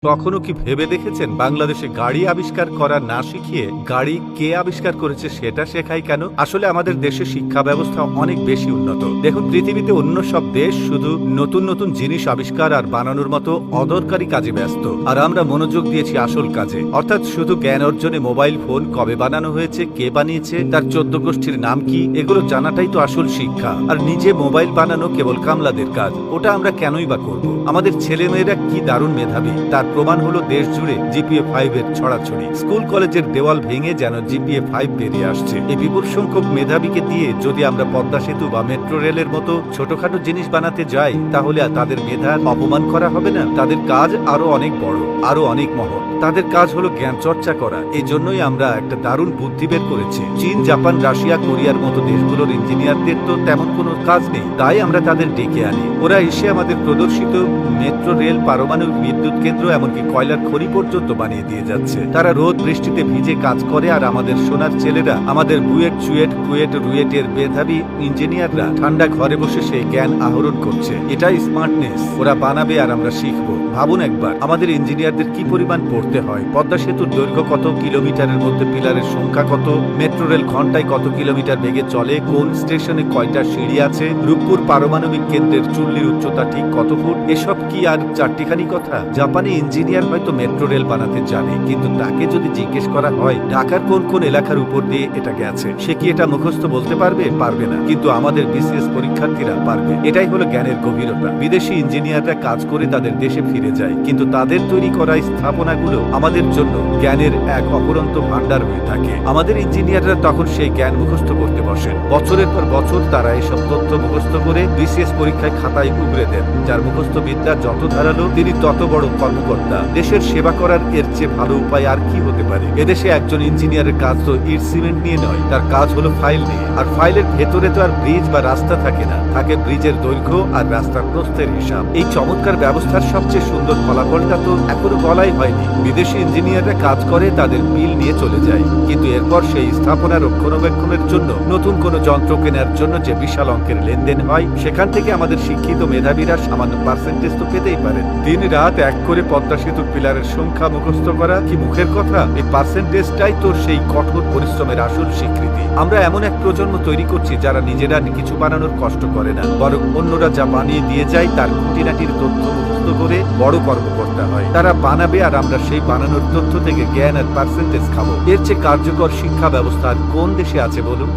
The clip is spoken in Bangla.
কখনো কি ভেবে দেখেছেন বাংলাদেশে গাড়ি আবিষ্কার করা না শিখিয়ে গাড়ি কে আবিষ্কার করেছে সেটা শেখাই কেন? আসলে আমাদের দেশে শিক্ষা ব্যবস্থা অনেক বেশি উন্নত। দেখুন, পৃথিবীতে অন্য সব দেশ শুধু নতুন নতুন জিনিস আবিষ্কার আর বানানোর মতো অদরকারি কাজে ব্যস্ত, আর আমরা মনোযোগ দিয়েছি আসল কাজে, অর্থাৎ শুধু জ্ঞান অর্জনে। মোবাইল ফোন কবে বানানো হয়েছে, কে বানিয়েছে, তার 14 গোষ্ঠীর নাম কি, এগুলো জানাটাই তো আসল শিক্ষা। আর নিজে মোবাইল বানানো কেবল কামলাদের কাজ, ওটা আমরা কেনই বা করব? আমাদের ছেলেমেয়েরা কি দারুণ মেধাবী, তার প্রমাণ হলো দেশ জুড়ে জিপিএ 5 এর ছড়াছড়ি। স্কুল কলেজের দেওয়াল ভেঙে যেন জিপিএ 5 বেরিয়ে আসছে। এই বিপুল সংখ্যক মেধাবীকে দিয়ে যদি আমরা পদ্মা সেতু বা মেট্রো রেলের মতো ছোটখাটো জিনিস বানাতে যাই, তাহলে তাদের মেধার অপমান করা হবে না? তাদের কাজ আরো অনেক বড়, আরো অনেক মহৎ। তাদের কাজ হলো জ্ঞান চর্চা করা। এই জন্যই আমরা একটা দারুণ বুদ্ধি বের করেছি। চীন, জাপান, রাশিয়া, কোরিয়ার মতো দেশগুলোর ইঞ্জিনিয়ারদের তো তেমন কোনো কাজ নেই, তাই আমরা তাদের ডেকে আনি। ওরা এসে আমাদের প্রদর্শিত মেট্রো রেল, পারমাণবিক বিদ্যুৎ কেন্দ্র, এমনকি কয়লার খনি পর্যন্ত বানিয়ে দিয়ে যাচ্ছে। তারা রোদ বৃষ্টিতে ভিজে কাজ করে, আর আমাদের সোনার ছেলেরা, আমাদের বুয়েট, চুয়েট, কুয়েট, রুয়েটের মেধাবী ইঞ্জিনিয়াররা ঠান্ডা ঘরে বসে সেই জ্ঞান আহরণ করছে। এটাই স্মার্টনেস। ওরা বানাবে আর আমরা শিখবো। ভাবুন একবার, আমাদের ইঞ্জিনিয়ারদের কি পরিমাণ পড়তে হয়। পদ্মা সেতুর দৈর্ঘ্য কত, কিলোমিটারের মধ্যে পিলারের সংখ্যা কত, মেট্রো রেল ঘন্টায় কত কিলোমিটার বেগে চলে, কোন স্টেশনে কয়টা সিঁড়ি আছে, রূপপুর পারমাণবিক কেন্দ্রের চুল্লির উচ্চতা ঠিক কত ফুট, এসব কি আর চারটিখানি কথা? জাপানি ইঞ্জিনিয়ার হয়তো মেট্রো রেল বানাতে জানে, কিন্তু তাকে যদি জিজ্ঞেস করা হয় ঢাকার কোন কোন এলাকার উপর দিয়ে এটা গেছে, সে কি এটা মুখস্থ বলতে পারবে? পারবে না। কিন্তু আমাদের বিসিএস পরীক্ষার্থীরা পারবে। এটাই হলো জ্ঞানের গভীরতা। বিদেশি ইঞ্জিনিয়াররা কাজ করে তাদের দেশে ফিরে যায়, কিন্তু তাদের তৈরি করা স্থাপনাগুলো আমাদের জন্য জ্ঞানের এক অপরন্ত ভান্ডার হয়ে থাকে। আমাদের ইঞ্জিনিয়াররা তখন সেই জ্ঞান মুখস্থ করতে বসেন। বছরের পর বছর তারা এসব তথ্য মুখস্থ করে বিসিএস পরীক্ষায় খাতায় উগরে দেন। যার মুখস্থ বিদ্যা যত ধারালো, তিনি তত বড় কর্মকর্তা। দেশের সেবা করার এর চেয়ে ভালো উপায় আর কি হতে পারে? এদেশে একজন ইঞ্জিনিয়ারের কাজ তো ইট সিমেন্ট নিয়ে নয়, তার কাজ হলো ফাইল নিয়ে। আর ফাইলের ভেতরে তো আর ব্রিজ বা রাস্তা থাকে না, থাকে ব্রিজের দৈর্ঘ্য আর রাস্তার প্রস্থের হিসাব। এই চমৎকার ব্যবস্থার সবচেয়ে সুন্দর ফলাফলটা তো এখনো বলাই হয়নি। বিদেশি ইঞ্জিনিয়াররা কাজ করে, তাদের বিল নিয়ে চলে যায়, কিন্তু এরপর সেই স্থাপনা রক্ষণাবেক্ষণের জন্য নতুন কোনো যন্ত্র কেনার জন্য যে বিশাল অঙ্কের লেনদেন হয়, সেখান থেকে আমাদের শিক্ষিত মেধাবীরা সামান্য পার্সেন্টেজ তো পেতেই পারেন। দিন রাত এক করে পদ্মা সেতুর পিলারের সংখ্যা মুখস্থ করা কি মুখের কথা? এই পার্সেন্টেজটাই তো সেই কঠোর পরিশ্রমের আসল স্বীকৃতি। আমরা এমন এক প্রজন্ম তৈরি করছি যারা নিজেরা কিছু বানানোর কষ্ট করে না, বরং অন্যরা যা বানিয়ে দিয়ে যায় তার খুঁটিনাটির তথ্য মুখস্থ করে বড় কর্মকর্তা হয়। তারা বানাবে আর আমরা সেই বানানোর তথ্য থেকে জ্ঞান আর পার্সেন্টেজ খাবো। এর চেয়ে কার্যকর শিক্ষা ব্যবস্থা আর কোন দেশে আছে বলুন?